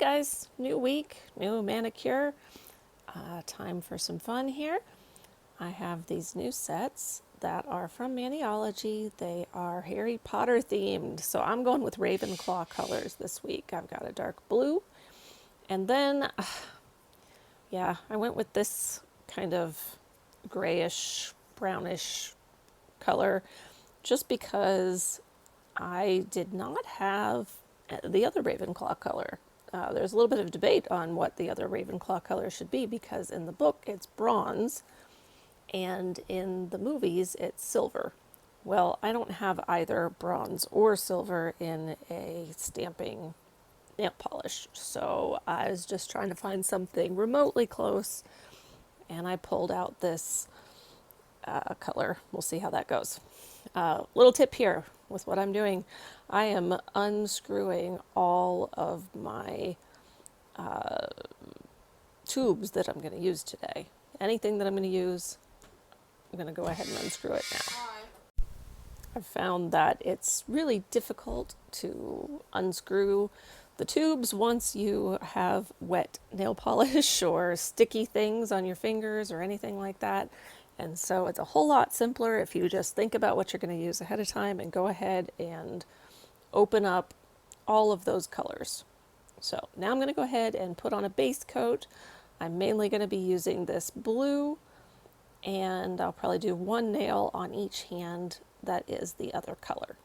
guys, new week, new manicure. Time for some fun here. I have these new sets that are from Maniology. They are Harry Potter themed, so I'm going with Ravenclaw colors this week. I've got a dark blue, and then, yeah, I went with this kind of grayish, brownish color just because I did not have the other Ravenclaw color. There's a little bit of debate on what the other Ravenclaw color should be because in the book it's bronze and in the movies it's silver. Well, I don't have either bronze or silver in a stamping nail polish, so I was just trying to find something remotely close, and I pulled out this color. We'll see how that goes. Little tip here with what I'm doing. I am unscrewing all of my tubes that I'm going to use today. Anything that I'm going to use, I'm going to go ahead and unscrew it now. I've found that it's really difficult to unscrew the tubes once you have wet nail polish or sticky things on your fingers or anything like that. And so it's a whole lot simpler if you just think about what you're going to use ahead of time and go ahead and open up all of those colors. So now I'm going to go ahead and put on a base coat. I'm mainly going to be using this blue, and I'll probably do one nail on each hand that is the other color.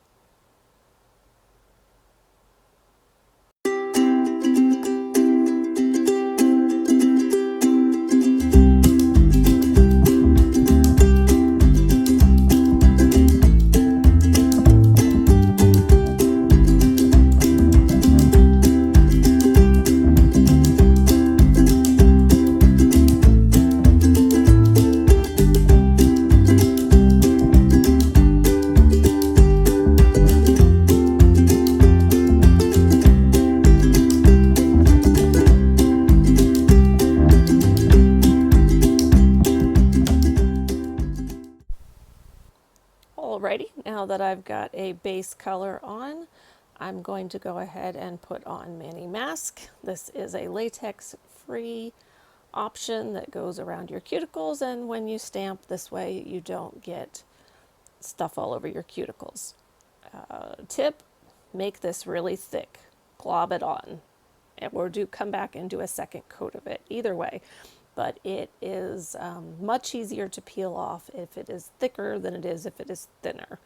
Alrighty, now that I've got a base color on, I'm going to go ahead and put on Mani Mask. This is a latex-free option that goes around your cuticles, and when you stamp this way, you don't get stuff all over your cuticles. Tip, make this really thick. Glob it on, or come back and do a second coat of it. Either way. But it is much easier to peel off if it is thicker than it is if it is thinner.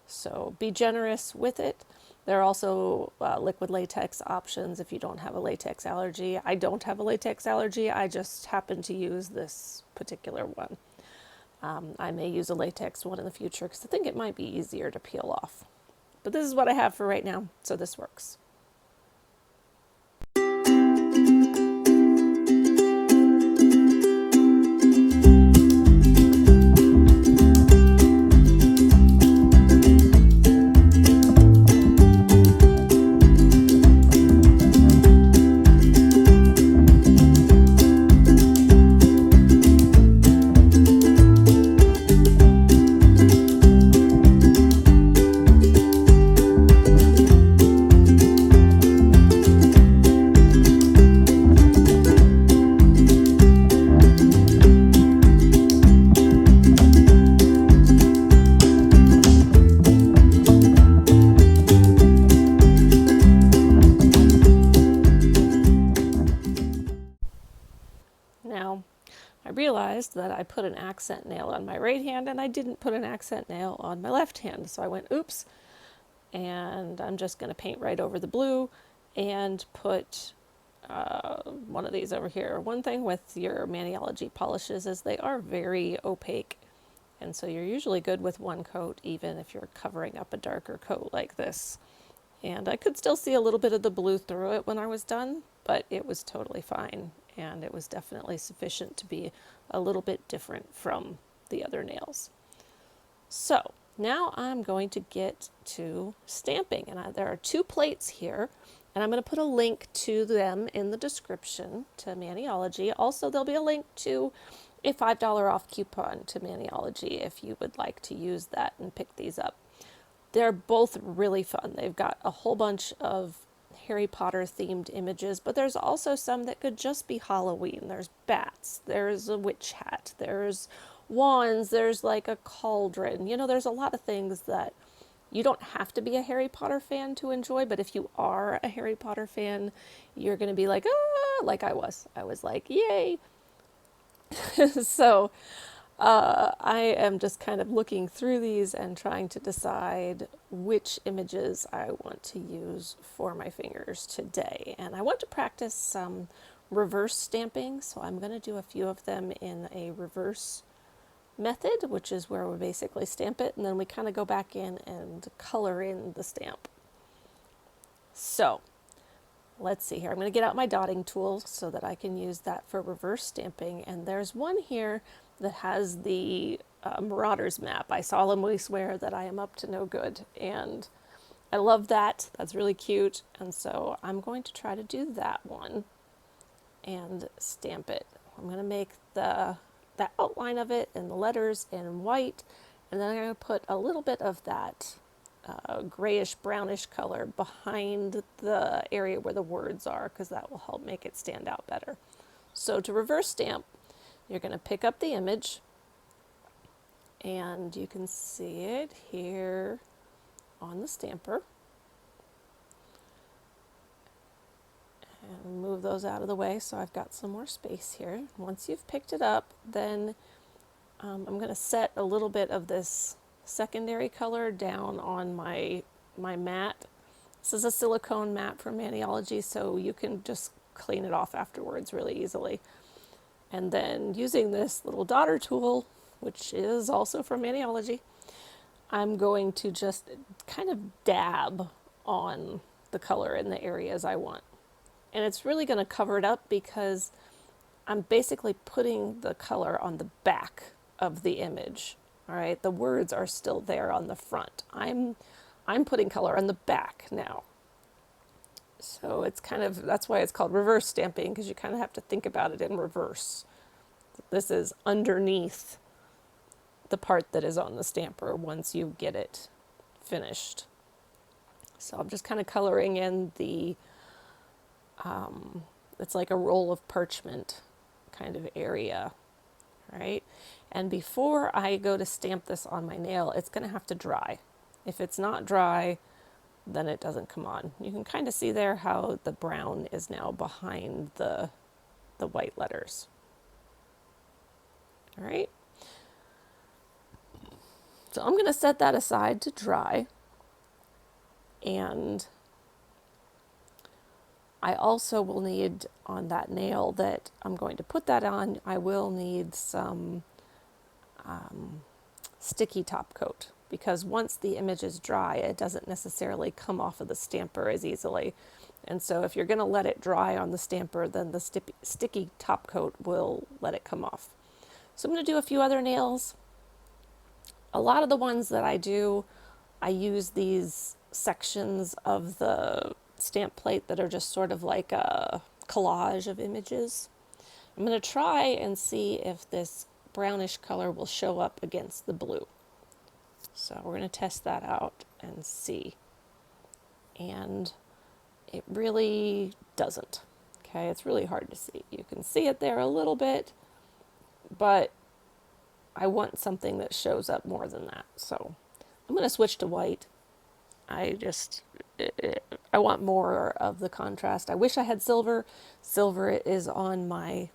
So be generous with it. There are also liquid latex options if you don't have a latex allergy. I don't have a latex allergy. I just happen to use this particular one. I may use a latex one in the future because I think it might be easier to peel off. But this is what I have for right now, so this works. Now, I realized that I put an accent nail on my right hand and I didn't put an accent nail on my left hand. So I went, oops, and I'm just going to paint right over the blue and put one of these over here. One thing with your Maniology polishes is they are very opaque. And so you're usually good with one coat, even if you're covering up a darker coat like this. And I could still see a little bit of the blue through it when I was done, but it was totally fine. And it was definitely sufficient to be a little bit different from the other nails. So now I'm going to get to stamping, and there are 2 plates here, and I'm going to put a link to them in the description to Maniology. Also, there'll be a link to a $5 off coupon to Maniology if you would like to use that and pick these up. They're both really fun. They've got a whole bunch of Harry Potter themed images, but there's also some that could just be Halloween. There's bats, there's a witch hat, there's wands, there's like a cauldron. You know, there's a lot of things that you don't have to be a Harry Potter fan to enjoy, but if you are a Harry Potter fan, you're going to be like, ah, like I was. I was like, yay. So I am just kind of looking through these and trying to decide which images I want to use for my fingers today. And I want to practice some reverse stamping, so I'm going to do a few of them in a reverse method, which is where we basically stamp it and then we kind of go back in and color in the stamp. So let's see here. I'm going to get out my dotting tool so that I can use that for reverse stamping. And there's one here that has the Marauders map. I solemnly swear that I am up to no good. And I love that. That's really cute. And so I'm going to try to do that one and stamp it. I'm going to make the outline of it and the letters in white. And then I'm going to put a little bit of that grayish brownish color behind the area where the words are, because that will help make it stand out better. So to reverse stamp, you're going to pick up the image and you can see it here on the stamper. And move those out of the way so I've got some more space here. Once you've picked it up, then I'm going to set a little bit of this secondary color down on my mat. This is a silicone mat from Maniology, so you can just clean it off afterwards really easily. And then using this little dotter tool, which is also from Maniology, I'm going to just kind of dab on the color in the areas I want. And it's really going to cover it up because I'm basically putting the color on the back of the image. All right, the words are still there on the front. I'm putting color on the back now. So it's kind of, that's why it's called reverse stamping, because you kind of have to think about it in reverse. This is underneath the part that is on the stamper once you get it finished. So I'm just kind of coloring in the it's like a roll of parchment kind of area, right? And before I go to stamp this on my nail, it's going to have to dry. If it's not dry, then it doesn't come on. You can kind of see there how the brown is now behind the white letters. All right. So I'm going to set that aside to dry. And I also will need on that nail that I'm going to put that on, I will need some sticky top coat, because once the image is dry, it doesn't necessarily come off of the stamper as easily. And so if you're going to let it dry on the stamper, then the sticky top coat will let it come off. So I'm going to do a few other nails. A lot of the ones that I do, I use these sections of the stamp plate that are just sort of like a collage of images. I'm going to try and see if this brownish color will show up against the blue. So we're going to test that out and see. And it really doesn't. Okay, it's really hard to see. You can see it there a little bit, but I want something that shows up more than that. So I'm going to switch to white. I want more of the contrast. I wish I had silver. Silver is on my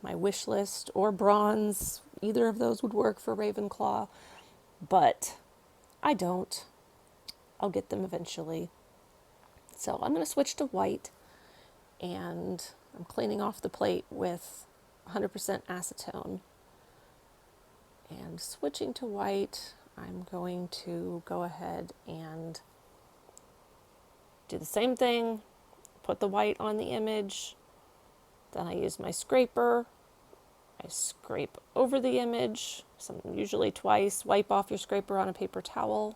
wish list, or bronze. Either of those would work for Ravenclaw, but I don't. I'll get them eventually. So I'm going to switch to white, and I'm cleaning off the plate with 100% acetone. And switching to white, I'm going to go ahead and do the same thing, put the white on the image, then I use my scraper, I scrape over the image, usually twice, wipe off your scraper on a paper towel.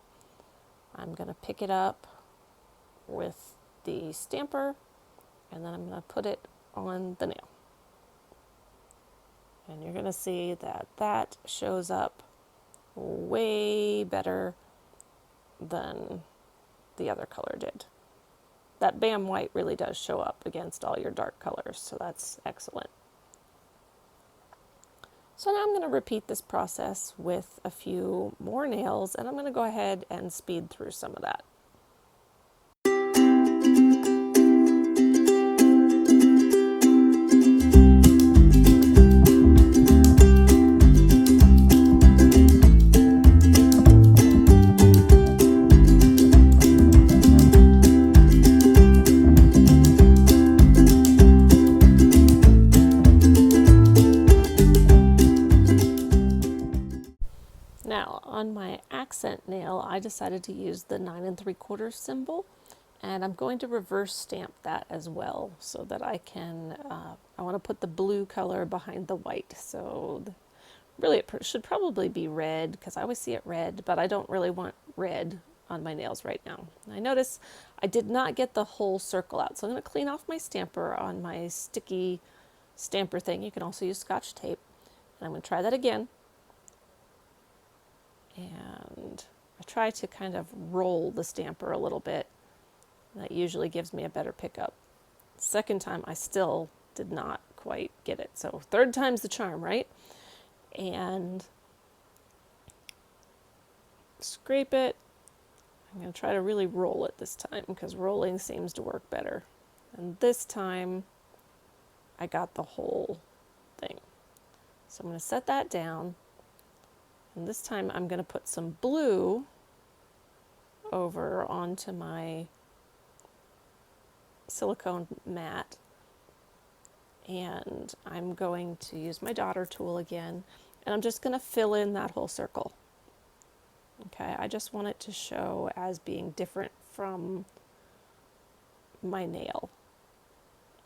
I'm going to pick it up with the stamper, and then I'm going to put it on the nail. And you're going to see that that shows up way better than the other color did. that Bam White really does show up against all your dark colors, so that's excellent. So now I'm going to repeat this process with a few more nails, and I'm going to go ahead and speed through some of that. Now, on my accent nail, I decided to use the 9 3/4 symbol, and I'm going to reverse stamp that as well so that I can, I want to put the blue color behind the white. So really it should probably be red because I always see it red, but I don't really want red on my nails right now. I notice I did not get the whole circle out, so I'm going to clean off my stamper on my sticky stamper thing. You can also use Scotch tape. And I'm going to try that again. And I try to kind of roll the stamper a little bit. That usually gives me a better pickup. Second time, I still did not quite get it. So third time's the charm, right? And scrape it. I'm going to try to really roll it this time because rolling seems to work better. And this time, I got the whole thing. So I'm going to set that down. And this time I'm going to put some blue over onto my silicone mat. And I'm going to use my daughter tool again. And I'm just going to fill in that whole circle. Okay, I just want it to show as being different from my nail,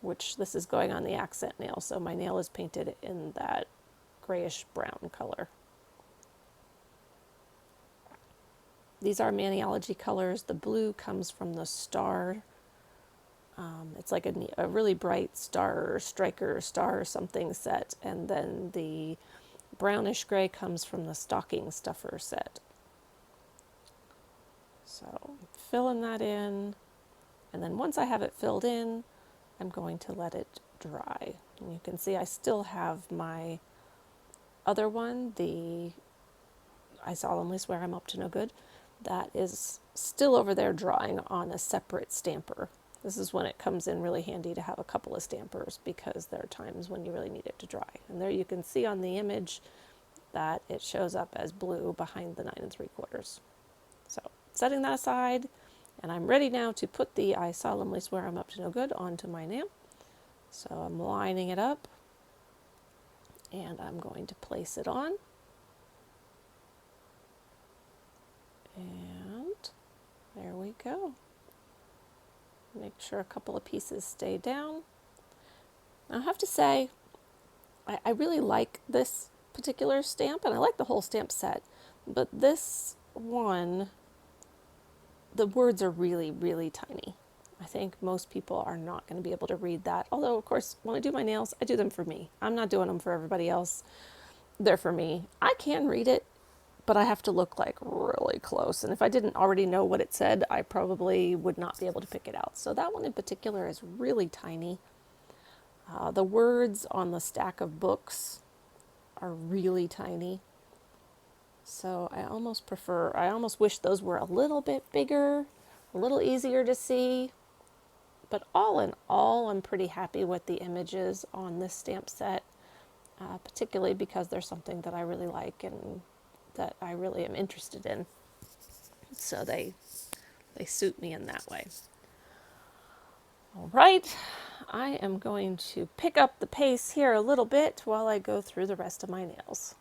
which this is going on the accent nail. So my nail is painted in that grayish brown color. These are Maniology colors. The blue comes from the star. It's like a really bright star, striker, star or something set. And then the brownish gray comes from the stocking stuffer set. So filling that in. And then once I have it filled in, I'm going to let it dry. And you can see I still have my other one, the I solemnly swear I'm up to no good. That is still over there drying on a separate stamper. This is when it comes in really handy to have a couple of stampers because there are times when you really need it to dry. And there you can see on the image that it shows up as blue behind the 9 3/4. So setting that aside, and I'm ready now to put the I solemnly swear I'm up to no good onto my nail. So I'm lining it up and I'm going to place it on. And there we go. Make sure a couple of pieces stay down. Now, I have to say, I really like this particular stamp, and I like the whole stamp set, but this one, the words are really, really tiny. I think most people are not going to be able to read that. Although, of course, when I do my nails, I do them for me. I'm not doing them for everybody else. They're for me. I can read it, but I have to look like really close. And if I didn't already know what it said, I probably would not be able to pick it out. So that one in particular is really tiny. The words on the stack of books are really tiny. So I almost wish those were a little bit bigger, a little easier to see. But all in all, I'm pretty happy with the images on this stamp set, particularly because they're something that I really like and that I really am interested in. So they suit me in that way. All right, I am going to pick up the pace here a little bit while I go through the rest of my nails.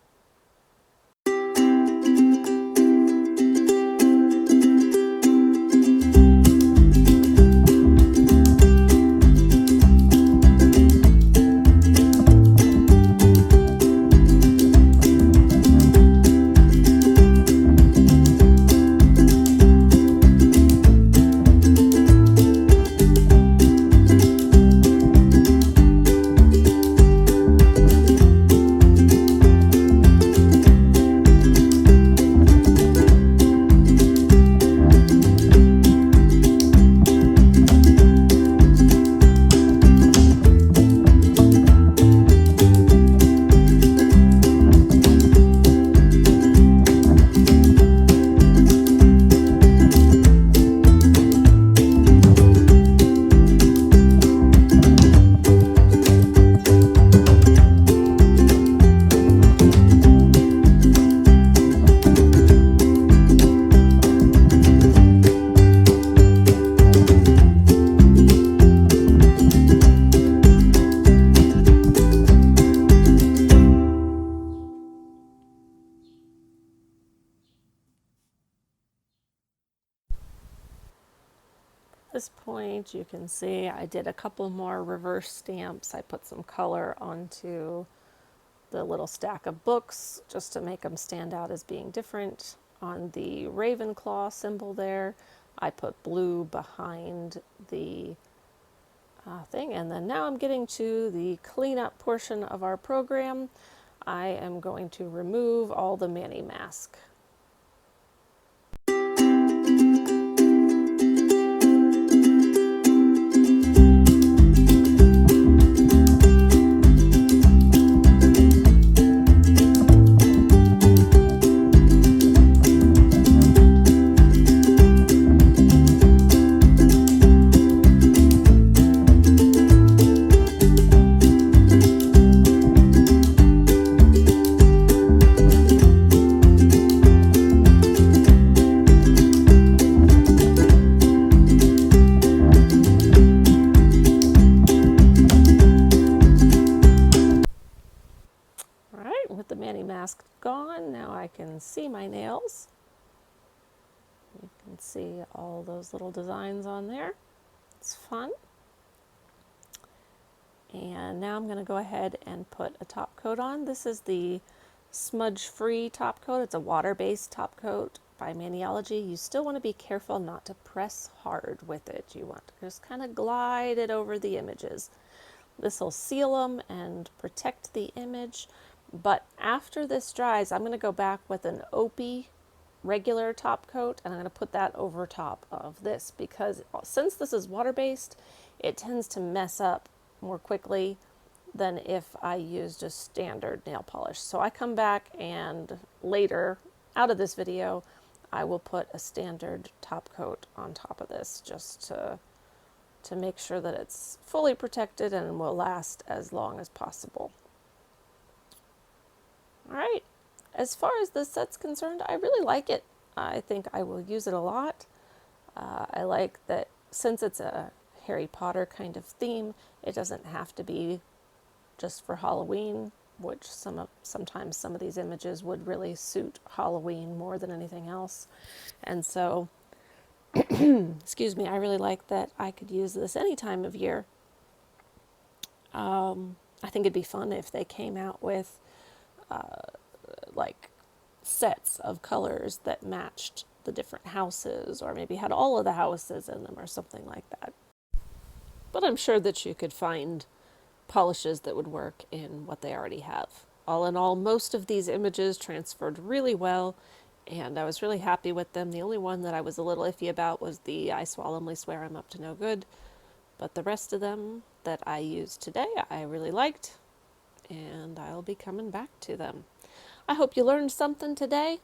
this point, you can see I did a couple more reverse stamps. I put some color onto the little stack of books just to make them stand out as being different. On the Ravenclaw symbol there, I put blue behind the thing. And then now I'm getting to the cleanup portion of our program. I am going to remove all the Mani mask. With the Mani mask gone, now I can see my nails. You can see all those little designs on there. It's fun. And now I'm going to go ahead and put a top coat on. This is the smudge-free top coat. It's a water-based top coat by Maniology. You still want to be careful not to press hard with it. You want to just kind of glide it over the images. This will seal them and protect the image. But after this dries, I'm going to go back with an Opie regular top coat, and I'm going to put that over top of this, because since this is water-based, it tends to mess up more quickly than if I used a standard nail polish. So I come back and later, out of this video, I will put a standard top coat on top of this just to make sure that it's fully protected and will last as long as possible. All right, as far as this set's concerned, I really like it. I think I will use it a lot. I like that since it's a Harry Potter kind of theme, it doesn't have to be just for Halloween, which sometimes some of these images would really suit Halloween more than anything else. And so, excuse me, I really like that I could use this any time of year. I think it'd be fun if they came out with like sets of colors that matched the different houses, or maybe had all of the houses in them or something like that. But I'm sure that you could find polishes that would work in what they already have. All in all, most of these images transferred really well, and I was really happy with them. The only one that I was a little iffy about was the I solemnly swear I'm up to no good, but the rest of them that I used today I really liked, and I'll be coming back to them. I hope you learned something today.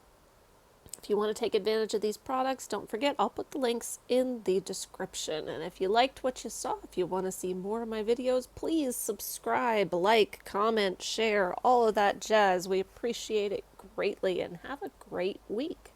If you want to take advantage of these products, don't forget, I'll put the links in the description. And if you liked what you saw, if you want to see more of my videos, please subscribe, like, comment, share, all of that jazz. We appreciate it greatly, and have a great week.